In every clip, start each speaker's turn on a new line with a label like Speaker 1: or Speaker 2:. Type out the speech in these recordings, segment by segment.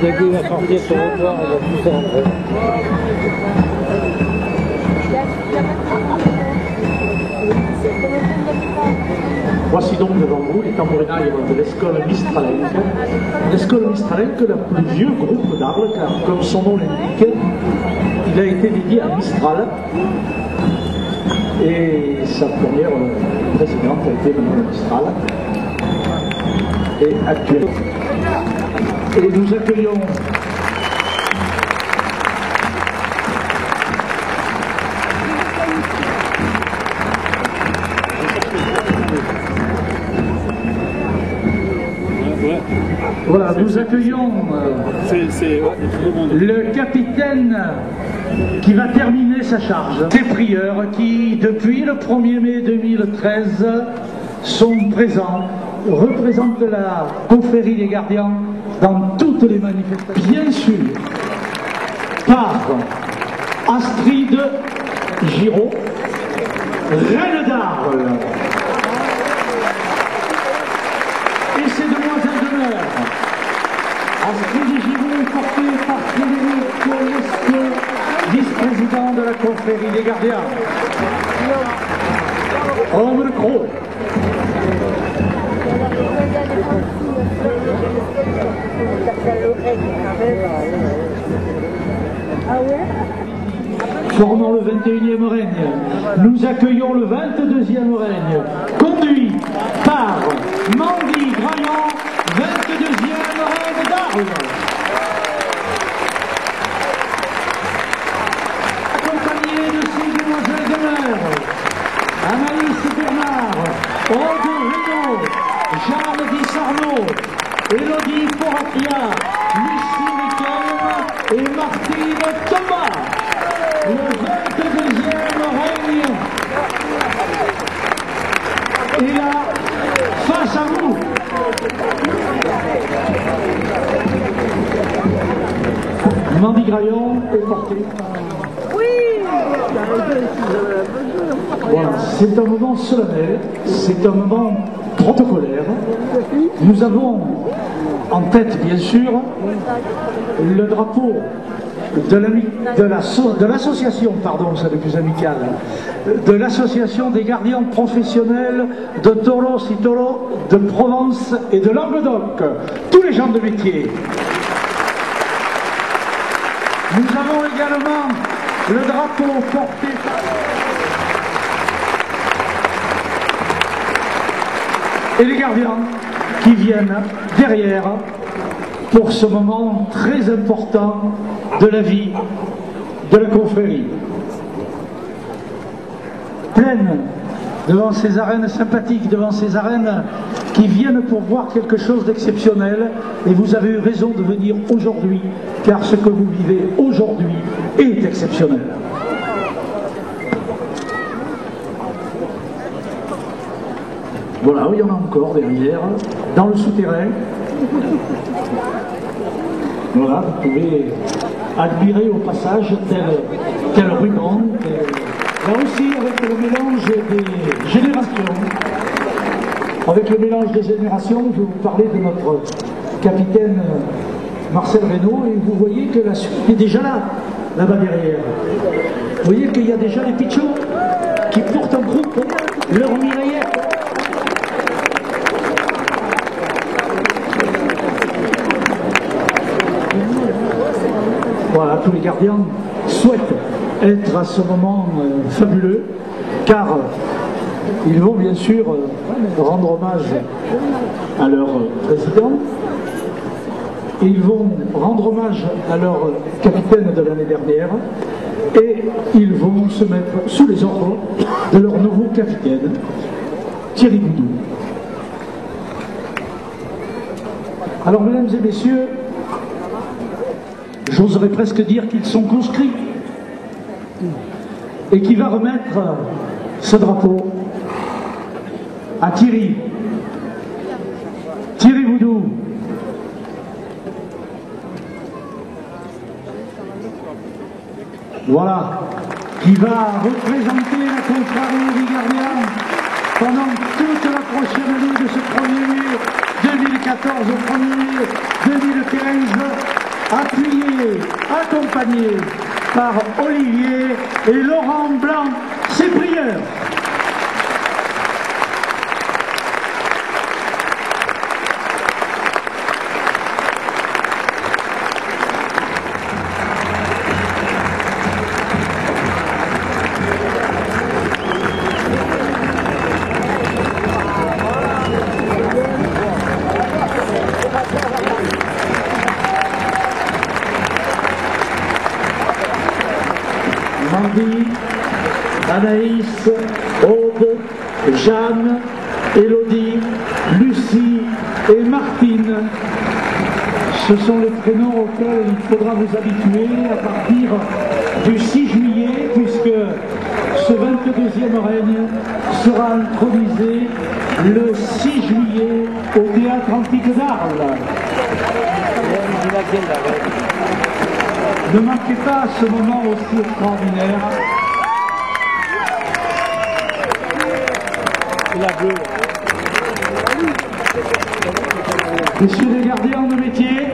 Speaker 1: Dès qu'il va sortir sur le toit, on va tout rentrer.
Speaker 2: Voici donc devant vous les tambourinailles de l'école Mistralenque. L'école Mistralenque, le plus vieux groupe d'Arles, car comme son nom l'indique, il a été dédié à Mistral. Et sa première présidente a été Madame Mistral. Et actuellement. Et nous accueillons voilà, nous accueillons le capitaine qui va terminer sa charge. Ces prieurs qui, depuis le 1er mai 2013, sont présents, représentent la confrérie des gardiens dans toutes les manifestations. Bien sûr, par Astrid Giraud, reine d'Arles. Et ses demoiselles d'honneur. Astrid Giraud est portée par Frédéric Lescaut, vice-président de la confrérie des gardiens. Homme de Croc. Formant le 21e règne, nous accueillons le 22e règne, conduit par Mandy Graillon, 22e règne d'Arles. Accompagné de ses demoiselles d'honneur, Anaïs Bernard, Aude Reynaud, Jeanne Dissarnaud, Élodie Foratia, Lucie Riquelme et Martine Thomas. Le 22e règne est là, face à vous. Mandy Graillon est porté.
Speaker 3: Oui.
Speaker 2: Voilà, c'est un moment solennel, c'est un moment protocolaire. Nous avons en tête, bien sûr, le drapeau de l'association, pardon, c'est le plus amical, de l'association des gardiens professionnels de Toros et Toro de Provence et de Languedoc, tous les gens de métier. Nous avons également le drapeau porté et les gardiens qui viennent derrière pour ce moment très important de la vie de la confrérie. Pleine devant ces arènes sympathiques, devant ces arènes qui viennent pour voir quelque chose d'exceptionnel, et vous avez eu raison de venir aujourd'hui, car ce que vous vivez aujourd'hui est exceptionnel. Voilà, il y en a encore derrière, dans le souterrain. Voilà, vous pouvez admirer au passage tel ruban, là aussi avec le mélange des générations. Avec le mélange des générations, je vais vous parler de notre capitaine Marcel Reynaud, et vous voyez que la suite est déjà là-bas derrière. Vous voyez qu'il y a déjà les pitchos qui portent en groupe leur mireillette. Voilà, tous les gardiens souhaitent être à ce moment fabuleux, car ils vont bien sûr rendre hommage à leur président, et ils vont rendre hommage à leur capitaine de l'année dernière, et ils vont se mettre sous les ordres de leur nouveau capitaine, Thierry Boudou. Alors, mesdames et messieurs, j'oserais presque dire qu'ils sont conscrits, et qui va remettre ce drapeau à Thierry Boudou. Voilà, qui va représenter la confrérie des gardiens pendant toute la prochaine année de ce 1er mai 2014 au 1er mai 2015, appuyé, accompagné par Olivier et Laurent Blanc, ses prieurs. Mandy, Anaïs, Aude, Jeanne, Élodie, Lucie et Martine. Ce sont les prénoms auxquels il faudra vous habituer à partir du 6 juillet, puisque ce 22e règne sera intronisé le 6 juillet au Théâtre Antique d'Arles. Ne manquez pas ce moment aussi extraordinaire. Messieurs les gardiens de métier,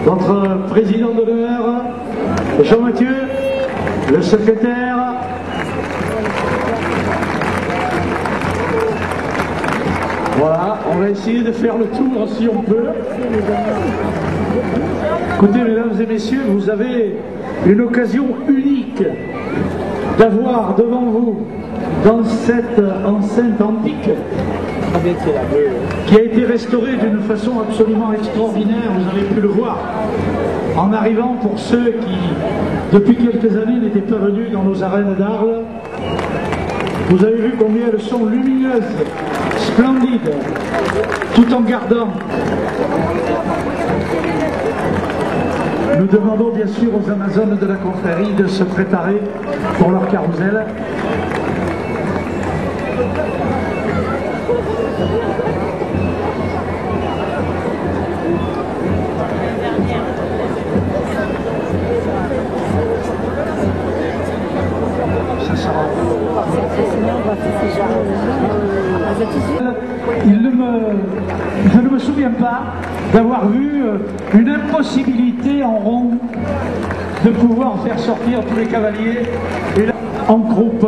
Speaker 2: notre président d'honneur, Jean-Mathieu, le secrétaire, voilà, on va essayer de faire le tour si on peut. Écoutez, mesdames et messieurs, vous avez une occasion unique d'avoir devant vous, dans cette enceinte antique, qui a été restaurée d'une façon absolument extraordinaire, vous avez pu le voir, en arrivant pour ceux qui, depuis quelques années, n'étaient pas venus dans nos arènes d'Arles. Vous avez vu combien elles sont lumineuses, splendides, tout en gardant. Nous demandons bien sûr aux Amazones de la confrérie de se préparer pour leur carrousel. Ça sera. Je ne me souviens pas d'avoir vu une impossibilité en rond de pouvoir faire sortir tous les cavaliers et là, en groupe.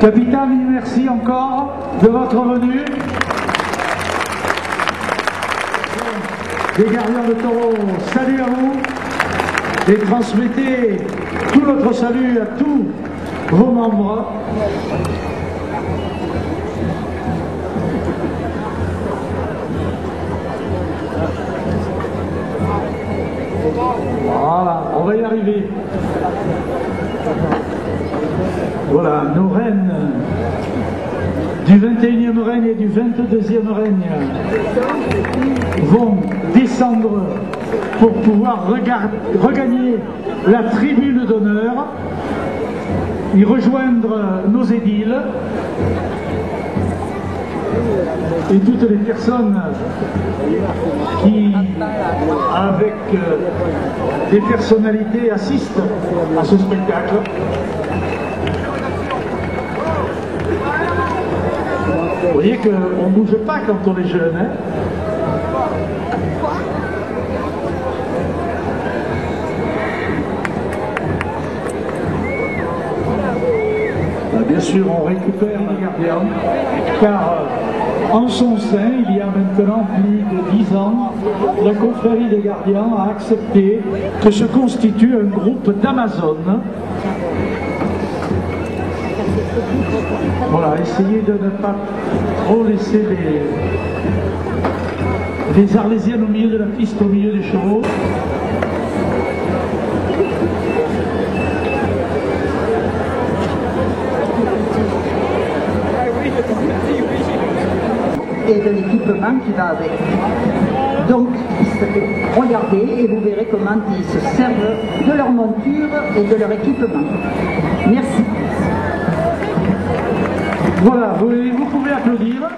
Speaker 2: Capitaine, merci encore de votre venue. Les gardiens de taureau, salut à vous et transmettez tout notre salut à tous vos membres. Voilà, on va y arriver. Voilà, nos reines du 21e règne et du 22e règne vont descendre pour pouvoir regagner la tribune d'honneur, y rejoindre nos édiles et toutes les personnes qui, avec des personnalités, assistent à ce spectacle. Vous voyez qu'on ne bouge pas quand on est jeune, hein? Bien sûr, on récupère les gardiens, car en son sein, il y a maintenant plus de 10 ans, la confrérie des gardiens a accepté que se constitue un groupe d'Amazones. Voilà, essayez de ne pas trop laisser les Arlésiennes au milieu de la piste, au milieu des chevaux.
Speaker 3: Et de l'équipement qui va avec. Donc, regardez et vous verrez comment ils se servent de leur monture et de leur équipement. Merci.
Speaker 2: Voilà, vous pouvez applaudir.